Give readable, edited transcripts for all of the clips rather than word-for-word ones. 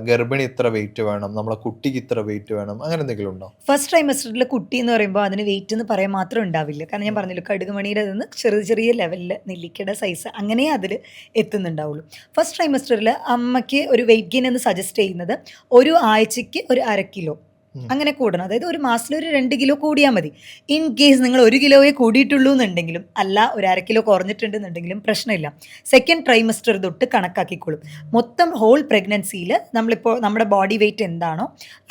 ഗർഭിണി ഇത്ര വെയിറ്റ് വേണം, നമ്മളെ കുട്ടിക്ക് ഇത്ര വെയിറ്റ് വേണം, അങ്ങനെ എന്തെങ്കിലും ഉണ്ടോ? ഫസ്റ്റ് ട്രൈമസ്റ്ററിൽ കുട്ടി എന്ന് പറയുമ്പോൾ അതിന് വെയിറ്റ് എന്ന് പറയാൻ മാത്രം ഉണ്ടാവില്ല. കാരണം ഞാൻ പറഞ്ഞല്ലോ, കടുകുമണിയുടെ നിന്ന് ചെറിയ ചെറിയ ലെവലിൽ നെല്ലിക്കയുടെ സൈസ് അങ്ങനെ അതിൽ എത്തുന്നുണ്ടാവുള്ളൂ. ഫസ്റ്റ് ട്രൈമസ്റ്ററിൽ അമ്മയ്ക്ക് ഒരു വെയിറ്റ് ഗെയിൻ എന്ന് സജസ്റ്റ് ചെയ്യുന്നത് ഒരു ആഴ്ചയ്ക്ക് ഒരു 1/2 കിലോ അങ്ങനെ കൂടണം. അതായത് ഒരു മാസത്തിൽ ഒരു 2 കിലോ കൂടിയാൽ മതി. ഇൻ കേസ് നിങ്ങൾ 1 കിലോയെ കൂടിയിട്ടുള്ളൂ എന്നുണ്ടെങ്കിലും അല്ല ഒരു 1/2 കിലോ കുറഞ്ഞിട്ടുണ്ടെന്നുണ്ടെങ്കിലും പ്രശ്നമില്ല. സെക്കൻഡ് ട്രൈമസ്റ്റർ തൊട്ട് കണക്കാക്കിക്കോളും. മൊത്തം ഹോൾ പ്രഗ്നൻസിയിൽ നമ്മളിപ്പോൾ നമ്മുടെ ബോഡി വെയിറ്റ് എന്താണോ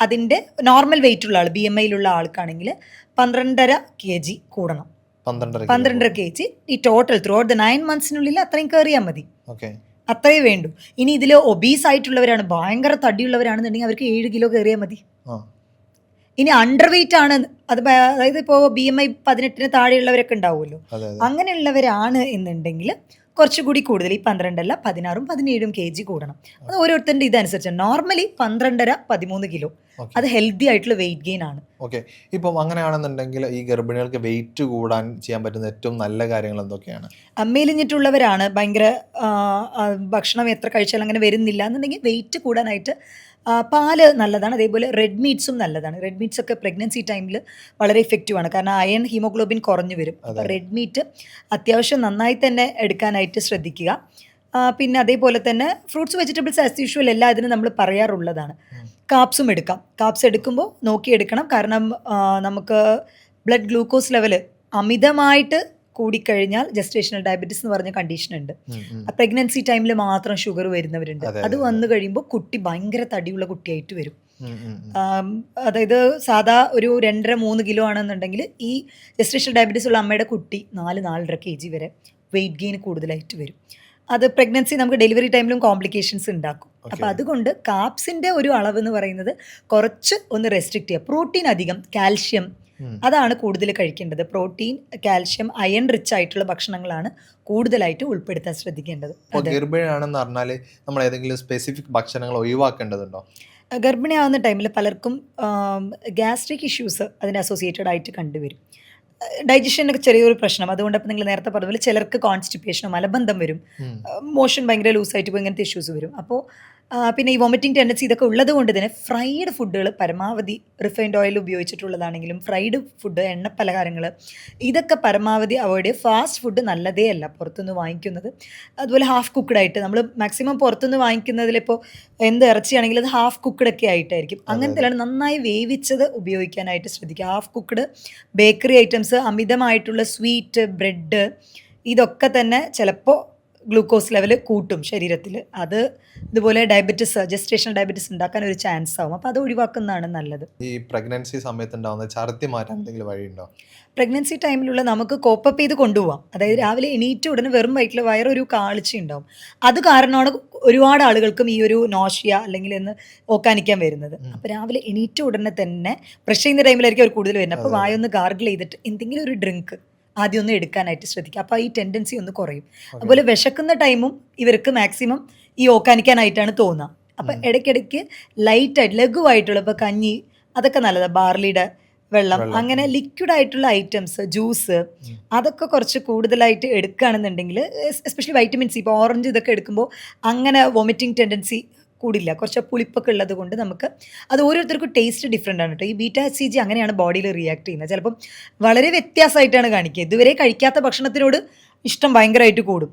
അതിൻ്റെ നോർമൽ വെയിറ്റ് ഉള്ള ആൾ, BMI യിലുള്ള ആൾക്കാണെങ്കിൽ 12.5 kg കൂടണം. 12.5 kg ഈ ടോട്ടൽ ത്രൂ ഔട്ട് ദ 9 monthsനുള്ളിൽ അത്രയും കയറിയാൽ മതി. അത്രയേ വേണ്ടൂ. ഇനി ഇതിൽ ഒബീസ് ആയിട്ടുള്ളവരാണ്, ഭയങ്കര തടിയുള്ളവരാണെന്നുണ്ടെങ്കിൽ അവർക്ക് 7 കിലോ കയറിയാൽ മതി. ഇനി അണ്ടർ വെയിറ്റ് ആണ്, അതായത് ഇപ്പോൾ BMI 18 താഴെയുള്ളവരൊക്കെ ഉണ്ടാവുമല്ലോ, അങ്ങനെയുള്ളവരാണ് എന്നുണ്ടെങ്കിൽ കുറച്ചുകൂടി കൂടുതൽ, ഈ 12 അല്ല 16 17 kg കൂടണം. അത് ഓരോരുത്തരുടെ ഇതനുസരിച്ച്. നോർമലി 12.5 13 കിലോ അത് ഹെൽത്തി ആയിട്ടുള്ള വെയിറ്റ് ഗെയിൻ ആണ്. ഓക്കെ, ഇപ്പം അങ്ങനെയാണെന്നുണ്ടെങ്കിൽ ഈ ഗർഭിണികൾക്ക് വെയിറ്റ് കൂടാൻ ചെയ്യാൻ പറ്റുന്ന ഏറ്റവും നല്ല കാര്യങ്ങൾ എന്തൊക്കെയാണ്? മെലിഞ്ഞിട്ടുള്ളവരാണ്, ഭയങ്കര ഭക്ഷണം എത്ര കഴിച്ചാലും അങ്ങനെ വരുന്നില്ല എന്നുണ്ടെങ്കിൽ വെയിറ്റ് കൂടാനായിട്ട് പാല് നല്ലതാണ്. അതേപോലെ റെഡ് മീറ്റ്സും നല്ലതാണ്. റെഡ് മീറ്റ്സ് ഒക്കെ പ്രഗ്നൻസി ടൈമിൽ വളരെ ഇഫക്റ്റീവാണ്. കാരണം അയൺ, ഹീമോഗ്ലോബിൻ കുറഞ്ഞു വരും. അപ്പോൾ റെഡ് മീറ്റ് അത്യാവശ്യം നന്നായി തന്നെ എടുക്കാനായിട്ട് ശ്രദ്ധിക്കുക. പിന്നെ അതേപോലെ തന്നെ ഫ്രൂട്ട്സ്, വെജിറ്റബിൾസ് ആസ് യൂഷ്വൽ എല്ലാ ഇതിനും നമ്മൾ പറയാറുള്ളതാണ്. കാപ്സും എടുക്കാം. കാപ്സ് എടുക്കുമ്പോൾ നോക്കിയെടുക്കണം. കാരണം നമുക്ക് ബ്ലഡ് ഗ്ലൂക്കോസ് ലെവല് അമിതമായിട്ട് കൂടിക്കഴിഞ്ഞാൽ ജസ്റ്റേഷണൽ ഡയബറ്റീസ് എന്ന് പറഞ്ഞ കണ്ടീഷൻ ഉണ്ട്. പ്രഗ്നൻസി ടൈമിൽ മാത്രം ഷുഗർ വരുന്നവരുണ്ട്. അത് വന്നു കഴിയുമ്പോൾ കുട്ടി ഭയങ്കര തടിയുള്ള കുട്ടിയായിട്ട് വരും. അതായത് സാധാ ഒരു 2.5-3 കിലോ ആണെന്നുണ്ടെങ്കിൽ ഈ ജസ്റ്റേഷണൽ ഡയബറ്റീസ് ഉള്ള അമ്മയുടെ കുട്ടി 4-4.5 kg വരെ വെയിറ്റ് ഗെയിൻ കൂടുതലായിട്ട് വരും. അത് പ്രഗ്നൻസി നമുക്ക് ഡെലിവറി ടൈമിലും കോംപ്ലിക്കേഷൻസ് ഉണ്ടാക്കും. അപ്പോൾ അതുകൊണ്ട് കാപ്സിൻ്റെ ഒരു അളവ് എന്ന് പറയുന്നത് കുറച്ച് ഒന്ന് റെസ്ട്രിക്റ്റ് ചെയ്യുക. പ്രോട്ടീൻ അധികം, കാൽഷ്യം അതാണ് കൂടുതൽ കഴിക്കേണ്ടത്. പ്രോട്ടീൻ, കാൽഷ്യം, അയൺ റിച്ച് ആയിട്ടുള്ള ഭക്ഷണങ്ങളാണ് കൂടുതലായിട്ട് ഉൾപ്പെടുത്താൻ ശ്രദ്ധിക്കേണ്ടത്. ഗർഭിണിയാണെന്ന് പറഞ്ഞാൽ നമ്മൾ ഏതെങ്കിലും സ്പെസിഫിക് ഭക്ഷണങ്ങൾ ഒഴിവാക്കേണ്ടതുണ്ടോ? ഗർഭിണിയാവുന്ന ടൈമിൽ പലർക്കും ഗ്യാസ്ട്രിക് ഇഷ്യൂസ് അതിന് അസോസിയേറ്റഡ് ആയിട്ട് കണ്ടുവരും. ഡൈജഷനൊക്കെ ചെറിയൊരു പ്രശ്നം. അതുകൊണ്ട് അപ്പോൾ നിങ്ങൾ നേരത്തെ പറഞ്ഞ പോലെ ചിലർക്ക് കോൺസ്റ്റിപ്പേഷനോ മലബന്ധം വരും, മോഷൻ ഭയങ്കര ലൂസായിട്ട് പോകും, ഇങ്ങനത്തെ ഇഷ്യൂസ് വരും. അപ്പോൾ പിന്നെ ഈ വോമിറ്റിംഗ് ടെൻഡൻസി ഇതൊക്കെ ഉള്ളത് കൊണ്ട് തന്നെ ഫ്രൈഡ് ഫുഡുകൾ പരമാവധി, റിഫൈൻഡ് ഓയിൽ ഉപയോഗിച്ചിട്ടുള്ളതാണെങ്കിലും ഫ്രൈഡ് ഫുഡ്, എണ്ണ പലഹാരങ്ങൾ ഇതൊക്കെ പരമാവധി അവോയ്ഡ് ചെയ്യുക. ഫാസ്റ്റ് ഫുഡ് നല്ലതേ അല്ല പുറത്തുനിന്ന് വാങ്ങിക്കുന്നത്. അതുപോലെ ഹാഫ് കുക്ക്ഡ് ആയിട്ട് നമ്മൾ മാക്സിമം പുറത്തുനിന്ന് വാങ്ങിക്കുന്നതിലിപ്പോൾ എന്ത് ഇറച്ചിയാണെങ്കിലും അത് ഹാഫ് കുക്ക്ഡ് ഒക്കെ ആയിട്ടായിരിക്കും. അങ്ങനത്തെ നന്നായി വേവിച്ചത് ഉപയോഗിക്കാനായിട്ട് ശ്രദ്ധിക്കുക. ഹാഫ് കുക്ക്ഡ് ബേക്കറി ഐറ്റംസ്, അമിതമായിട്ടുള്ള സ്വീറ്റ്, ബ്രെഡ് ഇതൊക്കെ തന്നെ ചിലപ്പോൾ ഗ്ലൂക്കോസ് ലെവൽ കൂട്ടും ശരീരത്തിൽ. അത് ഇതുപോലെ ഡയബറ്റിസ്, ജസ്റ്റേഷണൽ ഡയബറ്റിസ് ഉണ്ടാക്കാൻ ഒരു ചാൻസ് ആവും. അപ്പോൾ അത് ഒഴിവാക്കുന്നതാണ് നല്ലത്. ഈ പ്രഗ്നൻസി സമയത്ത് ഉണ്ടാകുന്ന ഛർദി മാറ്റാൻ എന്തെങ്കിലും വഴിയുണ്ടോ? പ്രഗ്നൻസി ടൈമിലുള്ള നമുക്ക് കോപ്പപ്പ് ചെയ്ത് കൊണ്ടുപോകാം. അതായത് രാവിലെ എണീറ്റ് ഉടനെ വെറും വയറ്റിൽ വയറൊരു കാളിച്ച ഉണ്ടാവും. അത് കാരണമാണ് ഒരുപാട് ആളുകൾക്കും ഈ ഒരു നോഷ്യ അല്ലെങ്കിൽ എന്ന് ഓക്കാനിക്കാൻ വരുന്നത്. അപ്പോൾ രാവിലെ എണീറ്റ് ഉടനെ തന്നെ ബ്രഷ് ചെയ്യുന്ന ടൈമിലായിരിക്കും അവർ കൂടുതൽ വരുന്നത്. അപ്പോൾ വായൊന്ന് ഗാർഗിൾ ചെയ്തിട്ട് എന്തെങ്കിലും ഒരു ഡ്രിങ്ക് ആദ്യം ഒന്ന് എടുക്കാനായിട്ട് ശ്രദ്ധിക്കുക. അപ്പോൾ ഈ ടെൻഡൻസി ഒന്ന് കുറയും. അതുപോലെ വിശക്കുന്ന ടൈമും ഇവർക്ക് മാക്സിമം ഈ ഓക്കാനിക്കാനായിട്ടാണ് തോന്നുക. അപ്പം ഇടയ്ക്കിടയ്ക്ക് ലൈറ്റായിട്ട് ലഘുവായിട്ടുള്ള, ഇപ്പോൾ കഞ്ഞി അതൊക്കെ നല്ലതാണ്, ബാർലിയുടെ വെള്ളം, അങ്ങനെ ലിക്വിഡ് ആയിട്ടുള്ള ഐറ്റംസ്, ജ്യൂസ് അതൊക്കെ കുറച്ച് കൂടുതലായിട്ട് എടുക്കുകയാണെന്നുണ്ടെങ്കിൽ, എസ്പെഷ്യലി വൈറ്റമിൻ സി, ഇപ്പോൾ ഓറഞ്ച് ഇതൊക്കെ എടുക്കുമ്പോൾ അങ്ങനെ വോമിറ്റിംഗ് ടെൻഡൻസി കൂടില്ല. കുറച്ച് പുളിപ്പൊക്കെ ഉള്ളത് കൊണ്ട് നമുക്ക് അത് ഓരോരുത്തർക്കും ടേസ്റ്റ് ഡിഫറെൻ്റ് ആണ് കേട്ടോ. ഈ β-HCG അങ്ങനെയാണ് ബോഡിയിൽ റിയാക്ട് ചെയ്യുന്നത്. ചിലപ്പം വളരെ വ്യത്യാസമായിട്ടാണ് കാണിക്കുക. ഇതുവരെ കഴിക്കാത്ത ഭക്ഷണത്തിനോട് ഇഷ്ടം ഭയങ്കരമായിട്ട് കൂടും.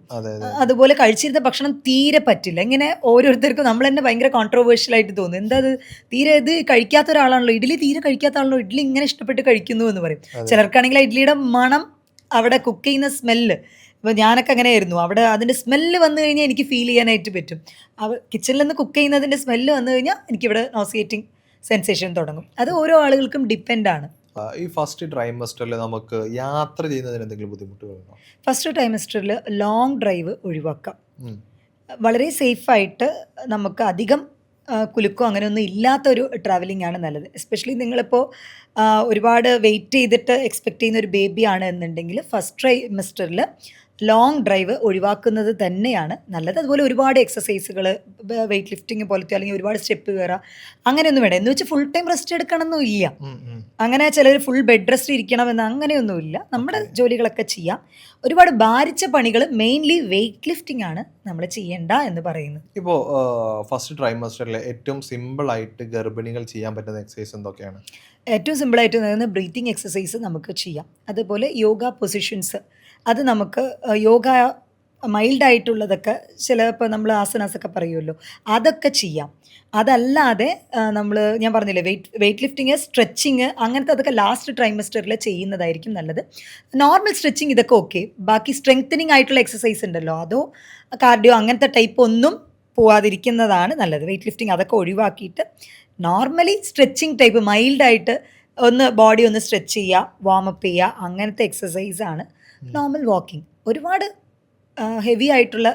അതുപോലെ കഴിച്ചിരുന്ന ഭക്ഷണം തീരെ പറ്റില്ല. ഇങ്ങനെ ഓരോരുത്തർക്കും നമ്മൾ തന്നെ ഭയങ്കര കോൺട്രോവേഴ്ഷ്യൽ ആയിട്ട് തോന്നും. എന്താ അത് തീരെ ഇത് കഴിക്കാത്ത ഒരാളാണല്ലോ, ഇഡ്ഡലി തീരെ കഴിക്കാത്ത ആളാണല്ലോ ഇഡ്ഡലി ഇങ്ങനെ ഇഷ്ടപ്പെട്ട് കഴിക്കുന്നു എന്ന് പറയും. ചിലർക്കാണെങ്കിൽ ഇഡ്ഡലിയുടെ മണം, അവിടെ കുക്ക് ചെയ്യുന്ന സ്മെല്ല്, ഇപ്പോൾ ഞാനൊക്കെ അങ്ങനെയായിരുന്നു. അവിടെ അതിൻ്റെ സ്മെല്ല് വന്നു കഴിഞ്ഞാൽ എനിക്ക് ഫീൽ ചെയ്യാനായിട്ട് പറ്റും. കിച്ചണിൽ നിന്ന് കുക്ക് ചെയ്യുന്നതിൻ്റെ സ്മെല്ല് വന്നു കഴിഞ്ഞാൽ എനിക്കിവിടെ നോസിയേറ്റിംഗ് സെൻസേഷൻ തുടങ്ങും. അത് ഓരോ ആളുകൾക്കും ഡിപ്പെൻഡാണ്. ഈ ഫസ്റ്റ് ട്രൈമസ്റ്ററിൽ നമുക്ക് യാത്ര ചെയ്യുന്നതിന് എന്തെങ്കിലും ബുദ്ധിമുട്ടുകളുണ്ടോ? ഫസ്റ്റ് ട്രൈമസ്റ്ററിൽ ലോങ് ഡ്രൈവ് ഒഴിവാക്കാം. വളരെ സേഫായിട്ട് നമുക്ക് അധികം കുലുക്കോ അങ്ങനെയൊന്നും ഇല്ലാത്തൊരു ട്രാവലിംഗ് ആണ് നല്ലത്. എസ്പെഷ്യലി നിങ്ങളിപ്പോൾ ഒരുപാട് വെയിറ്റ് ചെയ്തിട്ട് എക്സ്പെക്റ്റ് ചെയ്യുന്ന ഒരു ബേബി ആണ് എന്നുണ്ടെങ്കിൽ ഫസ്റ്റ് ട്രൈമസ്റ്ററിൽ ലോങ് ഡ്രൈവ് ഒഴിവാക്കുന്നത് തന്നെയാണ് നല്ലത്. അതുപോലെ ഒരുപാട് എക്സസൈസുകൾ, വെയിറ്റ് ലിഫ്റ്റിംഗ് പോലത്തെ അല്ലെങ്കിൽ ഒരുപാട് സ്റ്റെപ്പ് കയറുക അങ്ങനെയൊന്നും വേണ്ട. എന്ന് വെച്ചാൽ ഫുൾ ടൈം റെസ്റ്റ് എടുക്കണമെന്നും ഇല്ല. ഉം, ഉം. അങ്ങനെ ചിലർ ഫുൾ ബെഡ് റെസ്റ്റ് ഇരിക്കണമെന്ന് അങ്ങനെയൊന്നുമില്ല. നമ്മുടെ ഓക്കെ. ജോലികളൊക്കെ ചെയ്യാം. ഒരുപാട് ഭാരിച്ച പണികൾ, മെയിൻലി വെയിറ്റ് ലിഫ്റ്റിംഗ് ആണ് നമ്മൾ ചെയ്യേണ്ട എന്ന് പറയുന്നത്. ഇപ്പോൾ ഫസ്റ്റ് ട്രൈമസ്റ്ററിൽ ഏറ്റവും സിമ്പിൾ ആയിട്ട് ഗർഭിണികൾ ചെയ്യാൻ പറ്റുന്ന എക്സസൈസ് എന്തൊക്കെയാണ്? ഏറ്റവും സിമ്പിളായിട്ട് വരുന്ന ബ്രീത്തിങ് എക്സസൈസ് നമുക്ക് ചെയ്യാം. അതുപോലെ യോഗ പൊസിഷൻസ്, അത് നമുക്ക് യോഗ മൈൽഡായിട്ടുള്ളതൊക്കെ ചിലപ്പോൾ നമ്മൾ ആസനാസൊക്കെ പറയുമല്ലോ, അതൊക്കെ ചെയ്യാം. അതല്ലാതെ ഞാൻ പറഞ്ഞില്ലേ വെയിറ്റ് ലിഫ്റ്റിങ്, സ്ട്രെച്ചിങ് അങ്ങനത്തെ അതൊക്കെ ലാസ്റ്റ് ട്രൈമസ്റ്ററിൽ ചെയ്യുന്നതായിരിക്കും നല്ലത്. നോർമൽ സ്ട്രെച്ചിങ് ഇതൊക്കെ ഓക്കെ. ബാക്കി സ്ട്രെങ്തനിങ് ആയിട്ടുള്ള എക്സസൈസ് ഉണ്ടല്ലോ, അതോ കാർഡിയോ അങ്ങനത്തെ ടൈപ്പ് ഒന്നും പോവാതിരിക്കുന്നതാണ് നല്ലത്. വെയിറ്റ് ലിഫ്റ്റിംഗ് അതൊക്കെ ഒഴിവാക്കിയിട്ട് നോർമലി സ്ട്രെച്ചിങ് ടൈപ്പ് മൈൽഡായിട്ട് ഒന്ന് ബോഡി ഒന്ന് സ്ട്രെച്ച് ചെയ്യുക, വാമപ്പ് ചെയ്യുക, അങ്ങനത്തെ എക്സസൈസാണ് നോർമൽ വാക്കിംഗ്. ഒരുപാട് ഹെവി ആയിട്ടുള്ള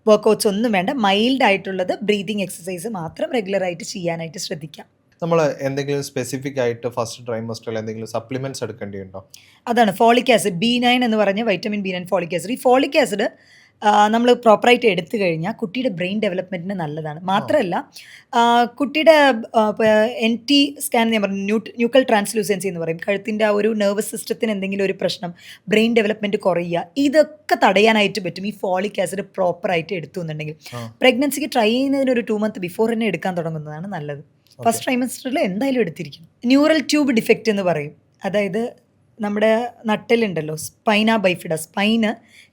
വർക്കൗട്ട്സ് ഒന്നും വേണ്ട. മൈൽഡ് ആയിട്ടുള്ളത് ബ്രീതിങ് എക്സസൈസ് മാത്രം റെഗുലറായിട്ട് ചെയ്യാനായിട്ട് ശ്രദ്ധിക്കാം. നമ്മൾ എന്തെങ്കിലും സ്പെസിഫിക് ആയിട്ട് ഫസ്റ്റ് ട്രൈമസ്റ്ററിൽ എന്തെങ്കിലും സപ്ലിമെന്റ്സ് എടുക്കേണ്ടിയുണ്ടോ? അതാണ് ഫോളിക് ആസിഡ്, B9 എന്ന് പറഞ്ഞ വൈറ്റമിൻ B9 ഫോളിക് ആസിഡ്. ഈ ഫോളിക് ആസിഡ് നമ്മൾ പ്രോപ്പറായിട്ട് എടുത്തു കഴിഞ്ഞാൽ കുട്ടിയുടെ ബ്രെയിൻ ഡെവലപ്മെൻറ്റിന് നല്ലതാണ്. മാത്രമല്ല കുട്ടിയുടെ NT സ്കാൻ ഞാൻ പറഞ്ഞു, ന്യൂക്കൽ ട്രാൻസ്ലൂസൻസി എന്ന് പറയും. കഴുത്തിൻ്റെ ആ ഒരു നെർവസ് സിസ്റ്റത്തിന് എന്തെങ്കിലും ഒരു പ്രശ്നം, ബ്രെയിൻ ഡെവലപ്മെൻറ്റ് കുറയുക, ഇതൊക്കെ തടയാനായിട്ട് പറ്റും ഈ ഫോളിക് ആസിഡ് പ്രോപ്പറായിട്ട് എടുത്തു എന്നുണ്ടെങ്കിൽ. പ്രഗ്നൻസിക്ക് ട്രൈ ചെയ്യുന്നതിന് ഒരു 2 months ബിഫോർ തന്നെ എടുക്കാൻ തുടങ്ങുന്നതാണ് നല്ലത്. ഫസ്റ്റ് ട്രൈമസ്റ്ററിൽ എന്തായാലും എടുത്തിരിക്കും. ന്യൂറൽ ട്യൂബ് ഡിഫക്റ്റ് എന്ന് പറയും. അതായത് നമ്മുടെ നട്ടലുണ്ടല്ലോ, സ്പൈന ബൈഫിഡ, സ്പൈന്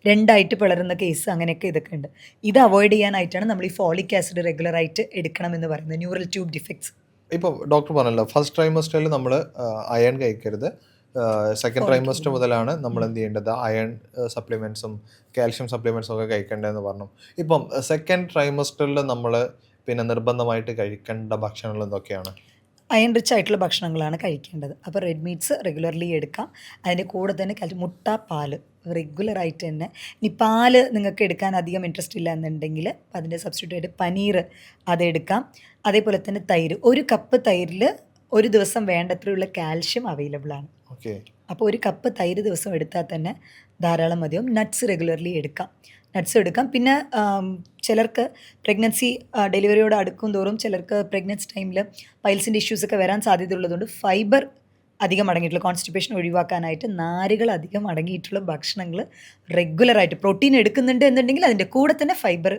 2ആയിട്ട് പിളരുന്ന കേസ്, അങ്ങനെയൊക്കെ ഇതൊക്കെ ഉണ്ട്. ഇത് അവോയ്ഡ് ചെയ്യാനായിട്ടാണ് നമ്മൾ ഈ ഫോളിക് ആസിഡ് റെഗുലറായിട്ട് എടുക്കണമെന്ന് പറയുന്നത്, ന്യൂറൽ ട്യൂബ് ഡിഫക്ട്സ്. ഇപ്പോൾ ഡോക്ടർ പറഞ്ഞല്ലോ ഫസ്റ്റ് ട്രൈമസ്റ്ററിൽ നമ്മൾ അയൺ കഴിക്കരുത്. സെക്കൻഡ് ട്രൈമസ്റ്റർ മുതലാണ് നമ്മൾ എന്ത് ചെയ്യേണ്ടത്, അയൺ സപ്ലിമെൻറ്റ്സും കാൽഷ്യം സപ്ലിമെൻറ്റ്സും ഒക്കെ കഴിക്കേണ്ടതെന്ന് പറഞ്ഞു. ഇപ്പം സെക്കൻഡ് ട്രൈമസ്റ്ററിൽ നമ്മൾ പിന്നെ നിർബന്ധമായിട്ട് കഴിക്കേണ്ട ഭക്ഷണങ്ങൾ എന്തൊക്കെയാണ്? അയൺ റിച്ച് ആയിട്ടുള്ള ഭക്ഷണങ്ങളാണ് കഴിക്കേണ്ടത്. അപ്പോൾ റെഡ് മീറ്റ്സ് റെഗുലർലി എടുക്കാം. അതിൻ്റെ കൂടെ തന്നെ മുട്ട, പാല് റെഗുലറായിട്ട് തന്നെ. ഇനി പാല് നിങ്ങൾക്ക് എടുക്കാൻ അധികം ഇൻട്രസ്റ്റ് ഇല്ല എന്നുണ്ടെങ്കിൽ അതിൻ്റെ സബ്സ്റ്റിറ്റ്യൂട്ട് പനീർ അതെടുക്കാം. അതേപോലെ തന്നെ തൈര്, 1 കപ്പ് തൈരിൽ ഒരു ദിവസം വേണ്ടത്രയുള്ള കാൽഷ്യം അവൈലബിൾ ആണ്. ഓക്കെ. അപ്പോൾ 1 കപ്പ് തൈര് ദിവസം എടുത്താൽ തന്നെ ധാരാളം മതിയാവും. നട്ട്സ് റെഗുലർലി എടുക്കാം. നട്ട്സ് എടുക്കാം. പിന്നെ ചിലർക്ക് പ്രഗ്നൻസി ഡെലിവറിയോട് അടുക്കും തോറും ചിലർക്ക് പ്രഗ്നൻസി ടൈമിൽ പൈൽസിൻ്റെ ഇഷ്യൂസൊക്കെ വരാൻ സാധ്യതയുള്ളതുകൊണ്ട് ഫൈബർ അധികം അടങ്ങിയിട്ടുള്ള, കോൺസ്റ്റിപ്പേഷൻ ഒഴിവാക്കാനായിട്ട് നാരുകൾ അധികം അടങ്ങിയിട്ടുള്ള ഭക്ഷണങ്ങൾ റെഗുലറായിട്ട്, പ്രോട്ടീൻ എടുക്കുന്നുണ്ട് എന്നുണ്ടെങ്കിൽ അതിൻ്റെ കൂടെ തന്നെ ഫൈബർ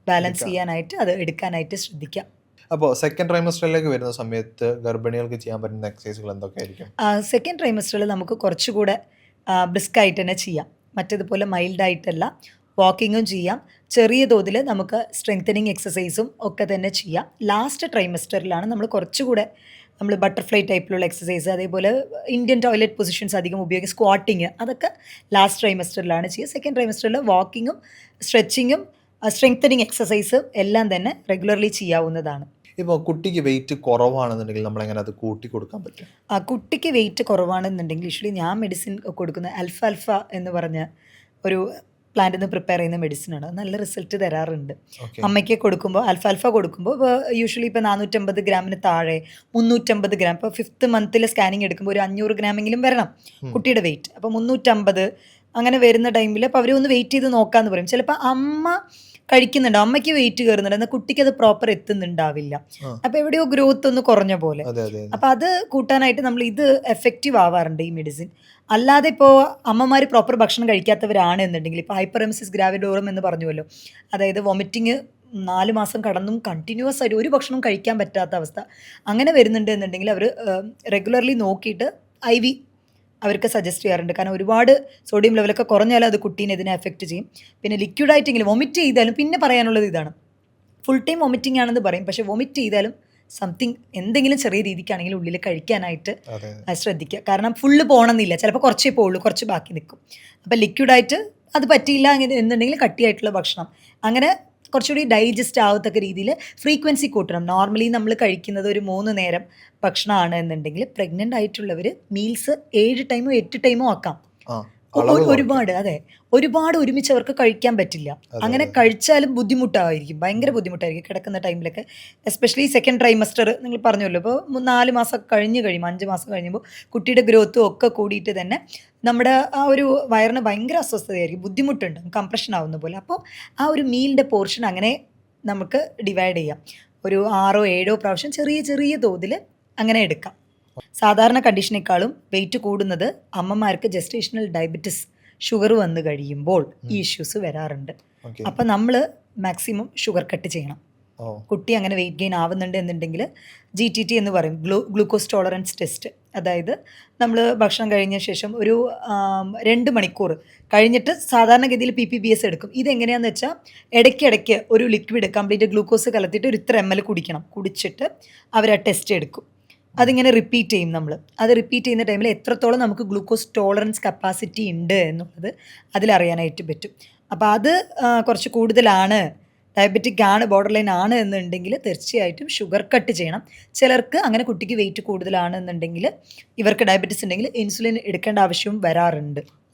ബാലൻസ് ചെയ്യാനായിട്ട് അത് എടുക്കാനായിട്ട് ശ്രദ്ധിക്കാം. അപ്പോൾ സെക്കൻഡ് ട്രൈമസ്റ്ററിലേക്ക് വരുന്ന സമയത്ത് ഗർഭിണികൾക്ക് ചെയ്യാൻ പറ്റുന്ന എക്സസൈസുകൾ എന്തൊക്കെയായിരിക്കും? സെക്കൻഡ് ട്രൈമസ്റ്ററിൽ നമുക്ക് കുറച്ചുകൂടെ ബ്രിസ്കായിട്ട് തന്നെ ചെയ്യാം. മറ്റേതുപോലെ മൈൽഡായിട്ടല്ല, വാക്കിങ്ങും ചെയ്യാം. ചെറിയ തോതിൽ നമുക്ക് സ്ട്രെങ്തനിങ് എക്സസൈസും ഒക്കെ തന്നെ ചെയ്യാം. ലാസ്റ്റ് ട്രൈമസ്റ്ററിലാണ് നമ്മൾ കുറച്ചുകൂടെ ബട്ടർഫ്ലൈ ടൈപ്പിലുള്ള എക്സസൈസ്, അതേപോലെ ഇന്ത്യൻ ടോയ്ലറ്റ് പൊസിഷൻസ് അധികം ഉപയോഗിക്കും, സ്ക്വാട്ടിങ്, അതൊക്കെ ലാസ്റ്റ് ട്രൈമസ്റ്ററിലാണ് ചെയ്യുക. സെക്കൻഡ് ട്രൈമസ്റ്ററിൽ വാക്കിങ്ങും സ്ട്രെച്ചിങ്ങും സ്ട്രെങ്തനിങ് എക്സസൈസും എല്ലാം തന്നെ റെഗുലർലി ചെയ്യാവുന്നതാണ്. ഇപ്പോൾ കുട്ടിക്ക് വെയിറ്റ് കുറവാണെന്നുണ്ടെങ്കിൽ നമ്മളെങ്ങനെ അത് കൂട്ടി കൊടുക്കാൻ പറ്റും? കുട്ടിക്ക് വെയിറ്റ് കുറവാണെന്നുണ്ടെങ്കിൽ യൂഷ്വലി ഞാൻ മെഡിസിൻ കൊടുക്കുന്ന അൽഫ എന്ന് പറഞ്ഞ ഒരു പ്ലാന്റിൽ നിന്ന് പ്രിപ്പയർ ചെയ്യുന്ന മെഡിസിനാണ്. നല്ല റിസൾട്ട് തരാറുണ്ട്. അമ്മയ്ക്ക് കൊടുക്കുമ്പോൾ അൽഫ കൊടുക്കുമ്പോൾ യൂഷ്വലി ഇപ്പോൾ 450 ഗ്രാമിന് താഴെ 350 ഗ്രാം, ഇപ്പോൾ 5th മന്തിൽ സ്കാനിങ് എടുക്കുമ്പോൾ ഒരു 500 ഗ്രാമെങ്കിലും വരണം കുട്ടിയുടെ വെയിറ്റ്. അപ്പോൾ 350 അങ്ങനെ വരുന്ന ടൈമിൽ അപ്പോൾ അവർ ഒന്ന് വെയിറ്റ് ചെയ്ത് നോക്കാമെന്ന് പറയും. ചിലപ്പോൾ അമ്മ കഴിക്കുന്നുണ്ട്, അമ്മയ്ക്ക് വെയിറ്റ് കയറുന്നുണ്ട്, എന്നാൽ കുട്ടിക്ക് അത് പ്രോപ്പർ എത്തുന്നുണ്ടാവില്ല. അപ്പോൾ എവിടെയോ ഗ്രോത്ത് ഒന്ന് കുറഞ്ഞ പോലെ. അപ്പോൾ അത് കൂട്ടാനായിട്ട് നമ്മൾ ഇത് എഫക്റ്റീവ് ആവാറുണ്ട് ഈ മെഡിസിൻ. അല്ലാതെ ഇപ്പോൾ അമ്മമാർ പ്രോപ്പർ ഭക്ഷണം കഴിക്കാത്തവരാണ് എന്നുണ്ടെങ്കിൽ, ഇപ്പോൾ ഹൈപ്പറെമസിസ് ഗ്രാവിഡോറം എന്ന് പറഞ്ഞുവല്ലോ, അതായത് വൊമിറ്റിങ് 4 മാസം കടന്നും കണ്ടിന്യൂസ് ആയിട്ട് ഒരു ഭക്ഷണം കഴിക്കാൻ പറ്റാത്ത അവസ്ഥ, അങ്ങനെ വരുന്നുണ്ട് എന്നുണ്ടെങ്കിൽ അവർ റെഗുലർലി നോക്കിയിട്ട് IV അവർക്ക് സജസ്റ്റ് ചെയ്യാറുണ്ട്. കാരണം ഒരുപാട് സോഡിയം ലെവലൊക്കെ കുറഞ്ഞാലും അത് കുട്ടീനെ ഇതിനെ എഫക്റ്റ് ചെയ്യും. പിന്നെ ലിക്വിഡായിട്ടെങ്കിലും വൊമിറ്റ് ചെയ്താലും, പിന്നെ പറയാനുള്ളത് ഇതാണ്, ഫുൾ ടൈം വൊമിറ്റിംഗ് ആണെന്ന് പറയും, പക്ഷേ വൊമിറ്റ് ചെയ്താലും സംതിങ് എന്തെങ്കിലും ചെറിയ രീതിക്കാണെങ്കിലും ഉള്ളിൽ കഴിക്കാനായിട്ട് ശ്രദ്ധിക്കുക. കാരണം ഫുള്ള് പോകണമെന്നില്ല, ചിലപ്പോൾ കുറച്ചേ പോവുള്ളൂ, കുറച്ച് ബാക്കി നിൽക്കും. അപ്പോൾ ലിക്വിഡായിട്ട് അത് പറ്റിയില്ല എന്നുണ്ടെങ്കിൽ കട്ടിയായിട്ടുള്ള ഭക്ഷണം, അങ്ങനെ കുറച്ചുകൂടി ഡൈജസ്റ്റ് ആവത്തക്ക രീതിയിൽ ഫ്രീക്വൻസി കൂട്ടണം. നോർമലി നമ്മൾ കഴിക്കുന്നത് ഒരു 3 നേരം ഭക്ഷണമാണ് എന്നുണ്ടെങ്കിൽ പ്രഗ്നൻ്റ് ആയിട്ടുള്ളവർ മീൽസ് 7 ടൈമോ 8 ടൈമോ ആക്കാം. ഒരുപാട് ഒരുമിച്ച് അവർക്ക് കഴിക്കാൻ പറ്റില്ല. അങ്ങനെ കഴിച്ചാലും ബുദ്ധിമുട്ടായിരിക്കും, ഭയങ്കര ബുദ്ധിമുട്ടായിരിക്കും കിടക്കുന്ന ടൈമിലൊക്കെ. എസ്പെഷ്യലി സെക്കൻഡ് ട്രൈമസ്റ്റർ നിങ്ങൾ പറഞ്ഞല്ലോ, ഇപ്പോൾ 4 മാസം കഴിഞ്ഞ് കഴിയുമ്പോൾ, 5 മാസം കഴിയുമ്പോൾ കുട്ടിയുടെ ഗ്രോത്തും ഒക്കെ കൂടിയിട്ട് തന്നെ നമ്മുടെ ആ ഒരു വയറിന് ഭയങ്കര അസ്വസ്ഥതയായിരിക്കും, ബുദ്ധിമുട്ടുണ്ട്, കംപ്രഷൻ ആവുന്ന പോലെ. അപ്പോൾ ആ ഒരു മീലിൻ്റെ പോർഷൻ അങ്ങനെ നമുക്ക് ഡിവൈഡ് ചെയ്യാം. ഒരു 6 7 പ്രാവശ്യം ചെറിയ ചെറിയ തോതിൽ അങ്ങനെ എടുക്കാം. സാധാരണ കണ്ടീഷനേക്കാളും വെയിറ്റ് കൂടുന്നത് അമ്മമാർക്ക് ജസ്റ്റേഷണൽ ഡയബറ്റിസ്, ഷുഗർ വന്നു കഴിയുമ്പോൾ ഈ ഇഷ്യൂസ് വരാറുണ്ട്. ഓക്കെ. അപ്പം നമ്മൾ മാക്സിമം ഷുഗർ കട്ട് ചെയ്യണം. ഓ. കുട്ടി അങ്ങനെ വെയിറ്റ് ഗെയിൻ ആവുന്നുണ്ട് എന്നുണ്ടെങ്കിൽ GTT എന്ന് പറയും, ഗ്ലൂക്കോസ് ടോളറൻസ് ടെസ്റ്റ്. അതായത് നമ്മൾ ഭക്ഷണം കഴിഞ്ഞ ശേഷം ഒരു 2 മണിക്കൂർ കഴിഞ്ഞിട്ട് സാധാരണഗതിയിൽ PPBS എടുക്കും. ഇതെങ്ങനെയാണെന്ന് വെച്ചാൽ ഇടയ്ക്കിടയ്ക്ക് ഒരു ലിക്വിഡ് കംപ്ലീറ്റ് ഗ്ലൂക്കോസ് കലർത്തിയിട്ട് ഒരു ഇത്ര ml കുടിക്കണം. കുടിച്ചിട്ട് അവർ ആ ടെസ്റ്റ് എടുക്കും. അതിങ്ങനെ റിപ്പീറ്റ് ചെയ്യും നമ്മൾ. അത് റിപ്പീറ്റ് ചെയ്യുന്ന ടൈമിൽ എത്രത്തോളം നമുക്ക് ഗ്ലൂക്കോസ് ടോളറൻസ് കപ്പാസിറ്റി ഉണ്ട് എന്നുള്ളത് അതിലറിയാനായിട്ട് പറ്റും. അപ്പോൾ അത് കുറച്ച് കൂടുതലാണ്, ഡയബറ്റിക് ആണ്, ബോർഡർ ലൈൻ ആണ് എന്നുണ്ടെങ്കിൽ തീർച്ചയായിട്ടും ഷുഗർ കട്ട് ചെയ്യണം. ചിലർക്ക് അങ്ങനെ കുട്ടിക്ക് വെയിറ്റ് കൂടുതലാണ് എന്നുണ്ടെങ്കിൽ, ഇവർക്ക് ഡയബറ്റിസ് ഉണ്ടെങ്കിൽ ഇൻസുലിൻ എടുക്കേണ്ട ആവശ്യവും വരാറുണ്ട്.